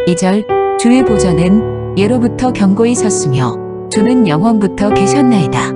2절 주의 보좌는 예로부터 견고히 섰으며 주는 영원부터 계셨나이다.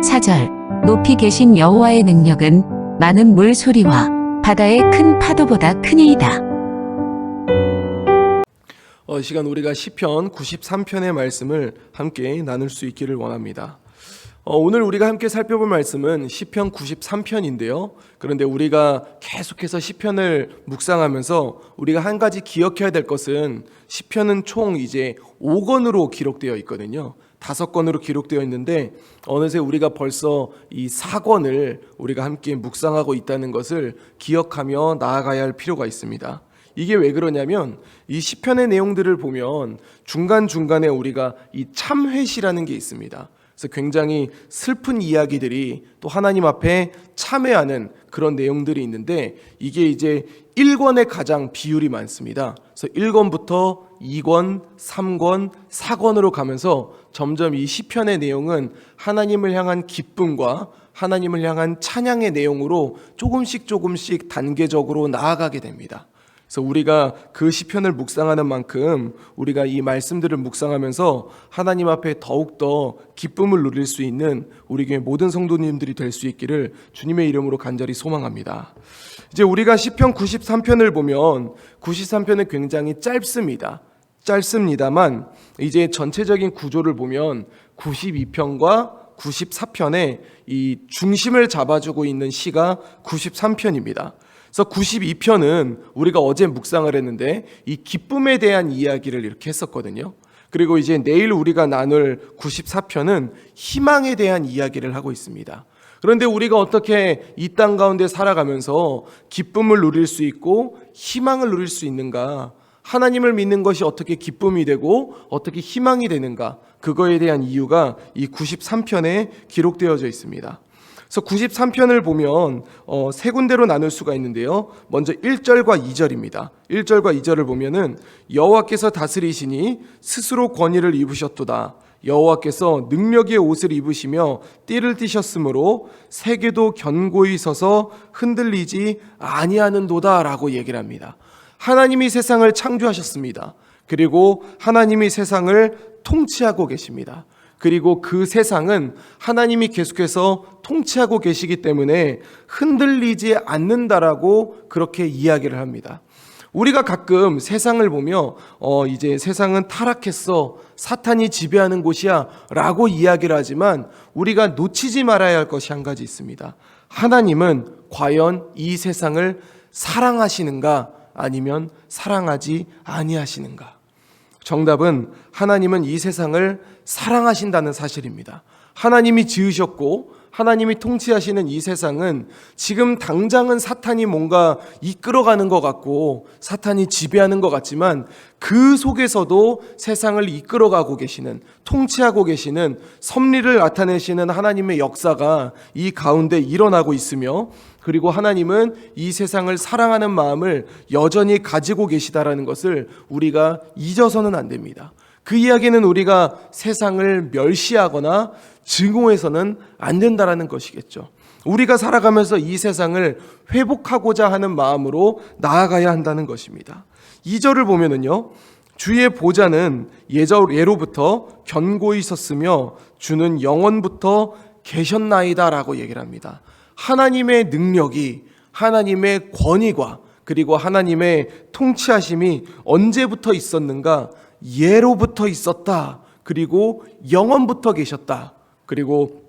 4절 높이 계신 여호와의 능력은 많은 물 소리와 바다의 큰 파도보다 크니이다. 이 시간 우리가 시편 93편의 말씀을 함께 나눌 수 있기를 원합니다. 오늘 우리가 함께 살펴볼 말씀은 시편 93편인데요. 그런데 우리가 계속해서 시편을 묵상하면서 우리가 한 가지 기억해야 될 것은 시편은 총 이제 5권으로 기록되어 있거든요. 5권으로 기록되어 있는데 어느새 우리가 벌써 이 4권을 우리가 함께 묵상하고 있다는 것을 기억하며 나아가야 할 필요가 있습니다. 이게 왜 그러냐면 이 시편의 내용들을 보면 중간중간에 우리가 이 참회시라는 게 있습니다. 그래서 굉장히 슬픈 이야기들이 또 하나님 앞에 참회하는 그런 내용들이 있는데 이게 이제 1권에 가장 비율이 많습니다. 그래서 1권부터 2권, 3권, 4권으로 가면서 점점 이 시편의 내용은 하나님을 향한 기쁨과 하나님을 향한 찬양의 내용으로 조금씩 단계적으로 나아가게 됩니다. 그래서 우리가 그 시편을 묵상하는 만큼 우리가 이 말씀들을 묵상하면서 하나님 앞에 더욱더 기쁨을 누릴 수 있는 우리 교회 모든 성도님들이 될 수 있기를 주님의 이름으로 간절히 소망합니다. 이제 우리가 시편 93편을 보면 93편은 굉장히 짧습니다만 이제 전체적인 구조를 보면 92편과 94편의 이 중심을 잡아주고 있는 시가 93편입니다. 그래서 92편은 우리가 어제 묵상을 했는데 이 기쁨에 대한 이야기를 이렇게 했었거든요. 그리고 이제 내일 우리가 나눌 94편은 희망에 대한 이야기를 하고 있습니다. 그런데 우리가 어떻게 이 땅 가운데 살아가면서 기쁨을 누릴 수 있고 희망을 누릴 수 있는가? 하나님을 믿는 것이 어떻게 기쁨이 되고 어떻게 희망이 되는가? 그거에 대한 이유가 이 93편에 기록되어져 있습니다. 그래서 93편을 보면 세 군데로 나눌 수가 있는데요. 먼저 1절과 2절입니다. 1절과 2절을 보면은 여호와께서 다스리시니 스스로 권위를 입으셨도다. 여호와께서 능력의 옷을 입으시며 띠를 띠셨으므로 세계도 견고히 서서 흔들리지 아니하는도다 라고 얘기를 합니다. 하나님이 세상을 창조하셨습니다. 그리고 하나님이 세상을 통치하고 계십니다. 그리고 그 세상은 하나님이 계속해서 통치하고 계시기 때문에 흔들리지 않는다라고 그렇게 이야기를 합니다. 우리가 가끔 세상을 보며 이제 세상은 타락했어, 사탄이 지배하는 곳이야 라고 이야기를 하지만 우리가 놓치지 말아야 할 것이 한 가지 있습니다. 하나님은 과연 이 세상을 사랑하시는가 아니면 사랑하지 아니하시는가? 정답은 하나님은 이 세상을 사랑하신다는 사실입니다. 하나님이 지으셨고 하나님이 통치하시는 이 세상은 지금 당장은 사탄이 뭔가 이끌어가는 것 같고 사탄이 지배하는 것 같지만 그 속에서도 세상을 이끌어가고 계시는, 통치하고 계시는, 섭리를 나타내시는 하나님의 역사가 이 가운데 일어나고 있으며 그리고 하나님은 이 세상을 사랑하는 마음을 여전히 가지고 계시다라는 것을 우리가 잊어서는 안 됩니다. 그 이야기는 우리가 세상을 멸시하거나 증오해서는 안 된다라는 것이겠죠. 우리가 살아가면서 이 세상을 회복하고자 하는 마음으로 나아가야 한다는 것입니다. 2절을 보면은요, 주의 보좌는 예로부터 견고히 섰으며 주는 영원부터 계셨나이다 라고 얘기를 합니다. 하나님의 능력이, 하나님의 권위가 그리고 하나님의 통치하심이 언제부터 있었는가? 예로부터 있었다. 그리고 영원부터 계셨다. 그리고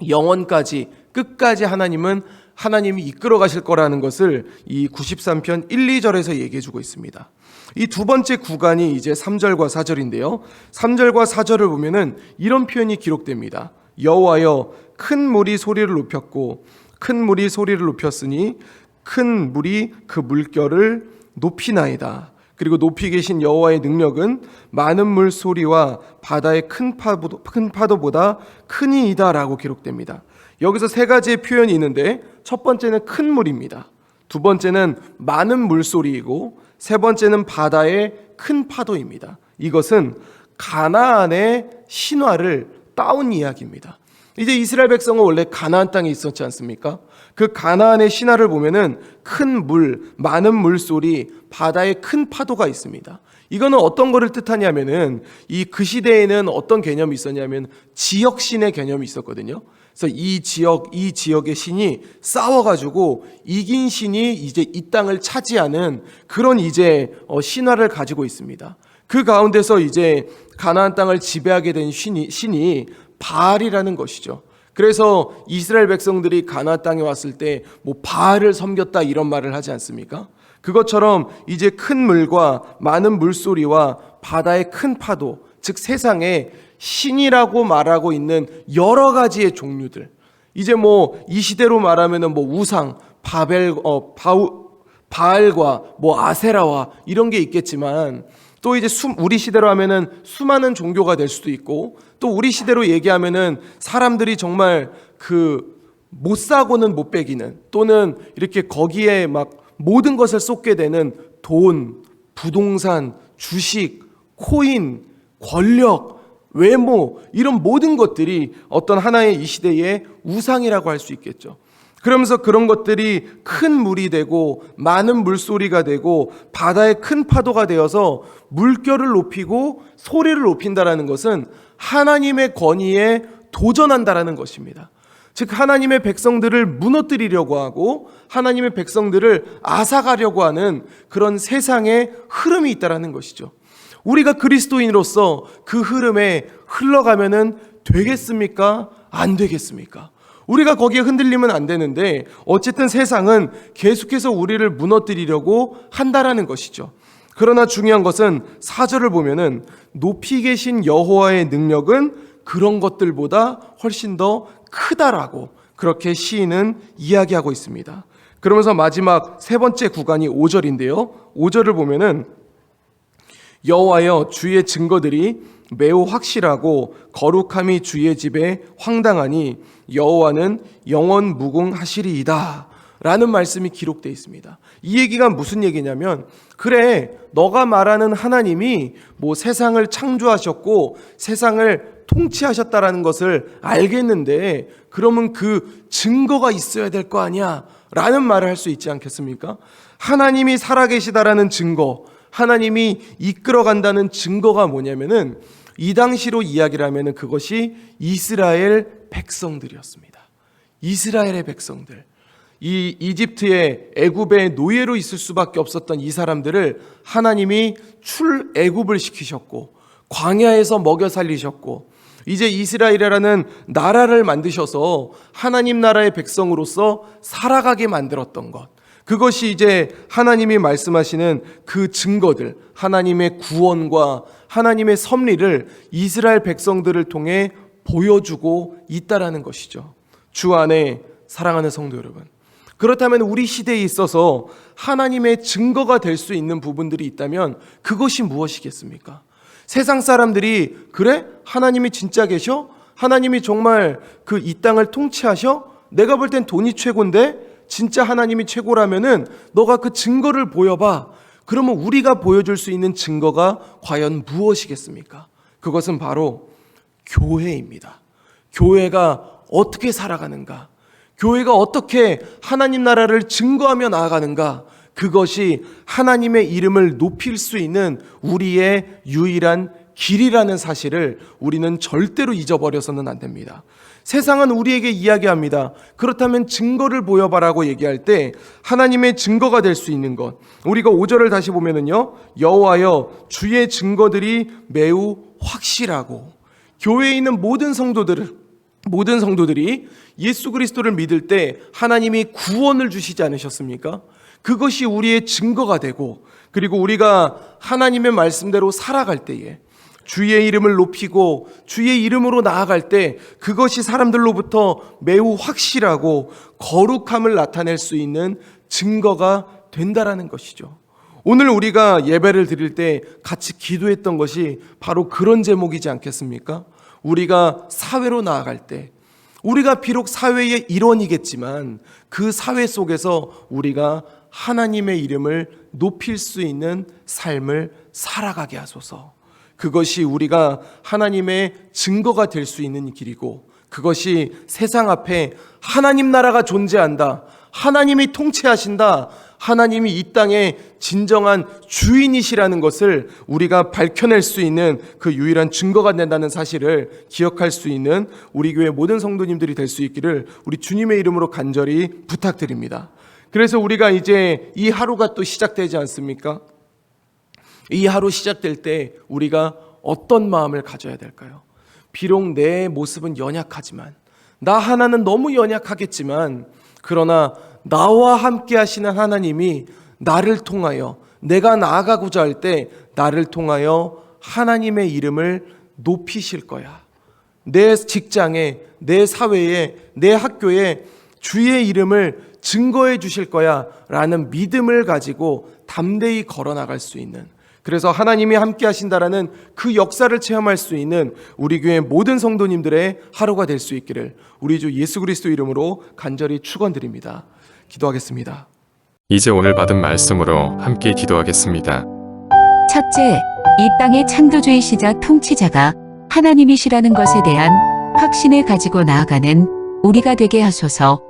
영원까지, 끝까지 하나님이 이끌어 가실 거라는 것을 이 93편 1, 2절에서 얘기해 주고 있습니다. 이 두 번째 구간이 이제 3절과 4절인데요. 3절과 4절을 보면은 이런 표현이 기록됩니다. 여호와여 큰 물이 소리를 높였고 큰 물이 소리를 높였으니 큰 물이 그 물결을 높이나이다. 그리고 높이 계신 여호와의 능력은 많은 물 소리와 바다의 큰 파도보다 크니이다 라고 기록됩니다. 여기서 세 가지의 표현이 있는데 첫 번째는 큰 물입니다. 두 번째는 많은 물소리이고 세 번째는 바다의 큰 파도입니다. 이것은 가나안의 신화를 따온 이야기입니다. 이제 이스라엘 백성은 원래 가나안 땅에 있었지 않습니까? 그 가나안의 신화를 보면은 큰 물, 많은 물소리, 바다에 큰 파도가 있습니다. 이거는 어떤 거를 뜻하냐면은 그 시대에는 어떤 개념이 있었냐면 지역신의 개념이 있었거든요. 그래서 이 지역의 신이 싸워가지고 이긴 신이 이제 이 땅을 차지하는 그런 이제 신화를 가지고 있습니다. 그 가운데서 이제 가나안 땅을 지배하게 된 신이 바알이라는 것이죠. 그래서 이스라엘 백성들이 가나안 땅에 왔을 때 뭐 바알을 섬겼다 이런 말을 하지 않습니까? 그것처럼 이제 큰 물과 많은 물소리와 바다의 큰 파도, 즉 세상에 신이라고 말하고 있는 여러 가지의 종류들. 이제 뭐 이 시대로 말하면은 뭐 우상, 바알과 뭐 아세라와 이런 게 있겠지만 또 이제 우리 시대로 하면은 수많은 종교가 될 수도 있고 또 우리 시대로 얘기하면은 사람들이 정말 못 사고는 못 배기는 또는 이렇게 거기에 막 모든 것을 쏟게 되는 돈, 부동산, 주식, 코인, 권력, 외모 이런 모든 것들이 어떤 하나의 이 시대의 우상이라고 할 수 있겠죠. 그러면서 그런 것들이 큰 물이 되고 많은 물소리가 되고 바다의 큰 파도가 되어서 물결을 높이고 소리를 높인다라는 것은 하나님의 권위에 도전한다라는 것입니다. 즉 하나님의 백성들을 무너뜨리려고 하고 하나님의 백성들을 앗아가려고 하는 그런 세상의 흐름이 있다라는 것이죠. 우리가 그리스도인으로서 그 흐름에 흘러가면은 되겠습니까? 안 되겠습니까? 우리가 거기에 흔들리면 안 되는데 어쨌든 세상은 계속해서 우리를 무너뜨리려고 한다라는 것이죠. 그러나 중요한 것은 4절을 보면은 높이 계신 여호와의 능력은 그런 것들보다 훨씬 더 크다라고 그렇게 시인은 이야기하고 있습니다. 그러면서 마지막 세 번째 구간이 5절인데요. 5절을 보면은 여호와여 주의 증거들이 매우 확실하고 거룩함이 주의 집에 황당하니 여호와는 영원 무궁하시리이다 라는 말씀이 기록되어 있습니다. 이 얘기가 무슨 얘기냐면 그래 너가 말하는 하나님이 뭐 세상을 창조하셨고 세상을 통치하셨다라는 것을 알겠는데 그러면 그 증거가 있어야 될 거 아니야 라는 말을 할 수 있지 않겠습니까? 하나님이 살아계시다라는 증거, 하나님이 이끌어간다는 증거가 뭐냐면은 이 당시로 이야기를 하면은 그것이 이스라엘 백성들이었습니다. 이스라엘의 백성들. 이 이집트의 애굽의 노예로 있을 수밖에 없었던 이 사람들을 하나님이 출애굽을 시키셨고 광야에서 먹여 살리셨고 이제 이스라엘이라는 나라를 만드셔서 하나님 나라의 백성으로서 살아가게 만들었던 것. 그것이 이제 하나님이 말씀하시는 그 증거들, 하나님의 구원과 하나님의 섭리를 이스라엘 백성들을 통해 보여주고 있다라는 것이죠. 주 안에 사랑하는 성도 여러분, 그렇다면 우리 시대에 있어서 하나님의 증거가 될 수 있는 부분들이 있다면 그것이 무엇이겠습니까? 세상 사람들이 그래? 하나님이 진짜 계셔? 하나님이 정말 이 땅을 통치하셔? 내가 볼 땐 돈이 최고인데 진짜 하나님이 최고라면은 너가 그 증거를 보여봐. 그러면 우리가 보여줄 수 있는 증거가 과연 무엇이겠습니까? 그것은 바로 교회입니다. 교회가 어떻게 살아가는가? 교회가 어떻게 하나님 나라를 증거하며 나아가는가? 그것이 하나님의 이름을 높일 수 있는 우리의 유일한 길이라는 사실을 우리는 절대로 잊어버려서는 안 됩니다. 세상은 우리에게 이야기합니다. 그렇다면 증거를 보여봐라고 얘기할 때 하나님의 증거가 될 수 있는 것. 우리가 5절을 다시 보면은요. 여호와여 주의 증거들이 매우 확실하고 교회에 있는 모든 성도들이 예수 그리스도를 믿을 때 하나님이 구원을 주시지 않으셨습니까? 그것이 우리의 증거가 되고 그리고 우리가 하나님의 말씀대로 살아갈 때에 주의 이름을 높이고 주의 이름으로 나아갈 때 그것이 사람들로부터 매우 확실하고 거룩함을 나타낼 수 있는 증거가 된다라는 것이죠. 오늘 우리가 예배를 드릴 때 같이 기도했던 것이 바로 그런 제목이지 않겠습니까? 우리가 사회로 나아갈 때 우리가 비록 사회의 일원이겠지만 그 사회 속에서 우리가 하나님의 이름을 높일 수 있는 삶을 살아가게 하소서. 그것이 우리가 하나님의 증거가 될 수 있는 길이고 그것이 세상 앞에 하나님 나라가 존재한다, 하나님이 통치하신다, 하나님이 이 땅의 진정한 주인이시라는 것을 우리가 밝혀낼 수 있는 그 유일한 증거가 된다는 사실을 기억할 수 있는 우리 교회 모든 성도님들이 될 수 있기를 우리 주님의 이름으로 간절히 부탁드립니다. 그래서 우리가 이제 이 하루가 또 시작되지 않습니까? 이 하루 시작될 때 우리가 어떤 마음을 가져야 될까요? 비록 내 모습은 연약하지만, 나 하나는 너무 연약하겠지만, 그러나 나와 함께 하시는 하나님이 나를 통하여, 내가 나아가고자 할 때 나를 통하여 하나님의 이름을 높이실 거야. 내 직장에, 내 사회에, 내 학교에 주의 이름을 증거해 주실 거야 라는 믿음을 가지고 담대히 걸어나갈 수 있는, 그래서 하나님이 함께 하신다라는 그 역사를 체험할 수 있는 우리 교회 모든 성도님들의 하루가 될 수 있기를 우리 주 예수 그리스도 이름으로 간절히 축원드립니다. 기도하겠습니다. 이제 오늘 받은 말씀으로 함께 기도하겠습니다. 첫째, 이 땅의 창조주이시자 통치자가 하나님이시라는 것에 대한 확신을 가지고 나아가는 우리가 되게 하소서.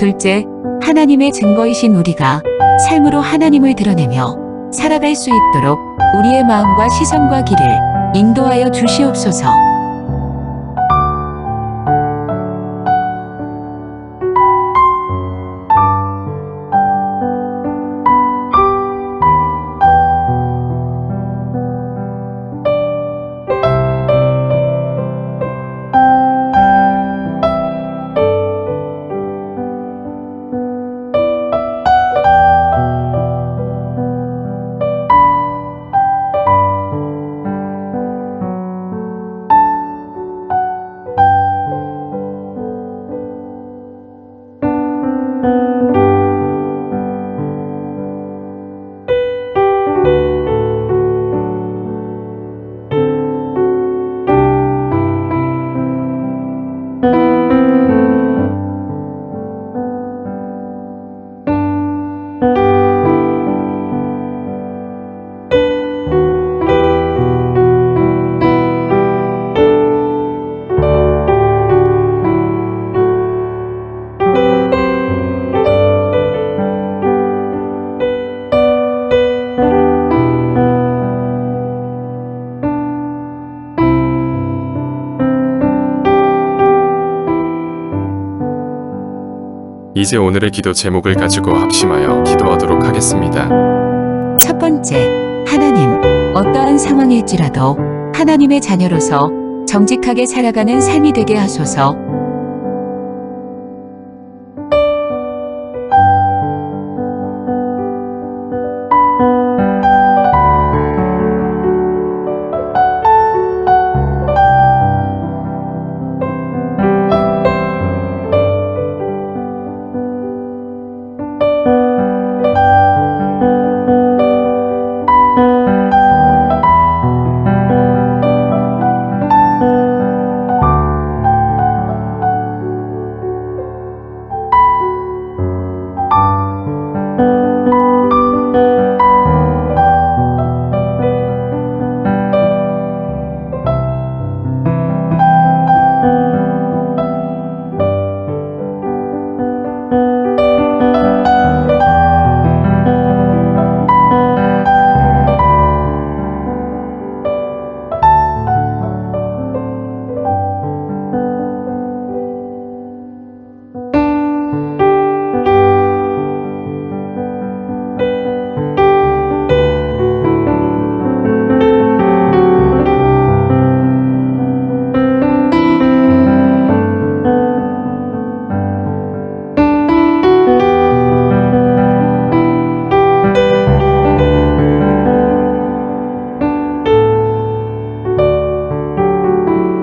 둘째, 하나님의 증거이신 우리가 삶으로 하나님을 드러내며 살아갈 수 있도록 우리의 마음과 시선과 길을 인도하여 주시옵소서. 이제 오늘의 기도 제목을 가지고 합심하여 기도하도록 하겠습니다. 첫 번째, 하나님, 어떠한 상황일지라도 하나님의 자녀로서 정직하게 살아가는 삶이 되게 하소서.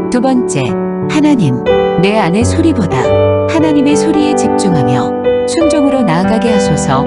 두 번째, 하나님, 내 안의 소리보다 하나님의 소리에 집중하며 순종으로 나아가게 하소서.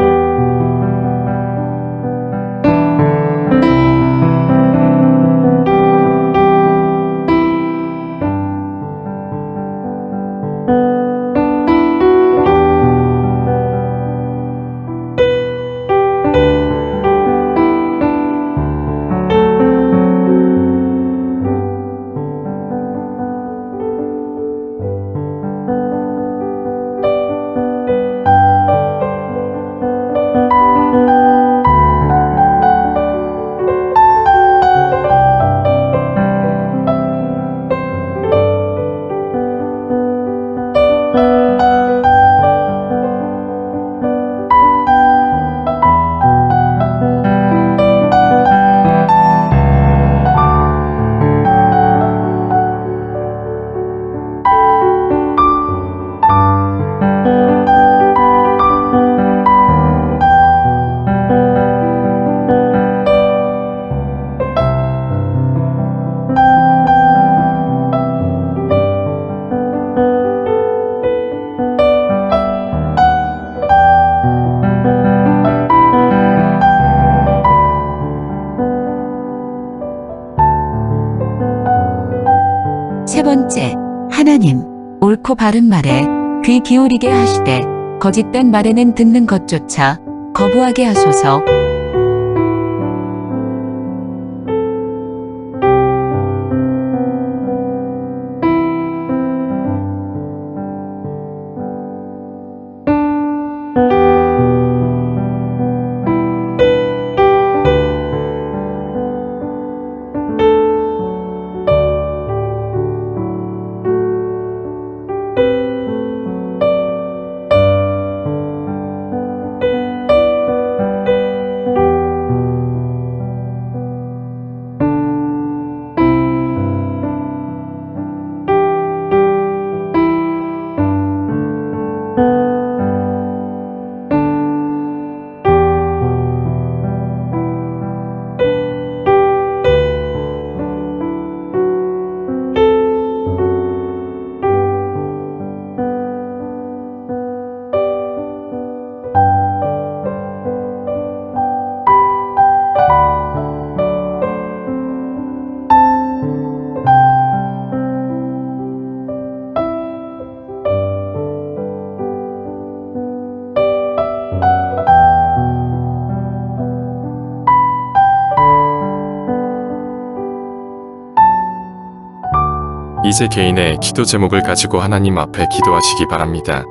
세 번째, 하나님, 옳고 바른 말에 귀 기울이게 하시되 거짓된 말에는 듣는 것조차 거부하게 하소서. 이제 개인의 기도 제목을 가지고 하나님 앞에 기도하시기 바랍니다.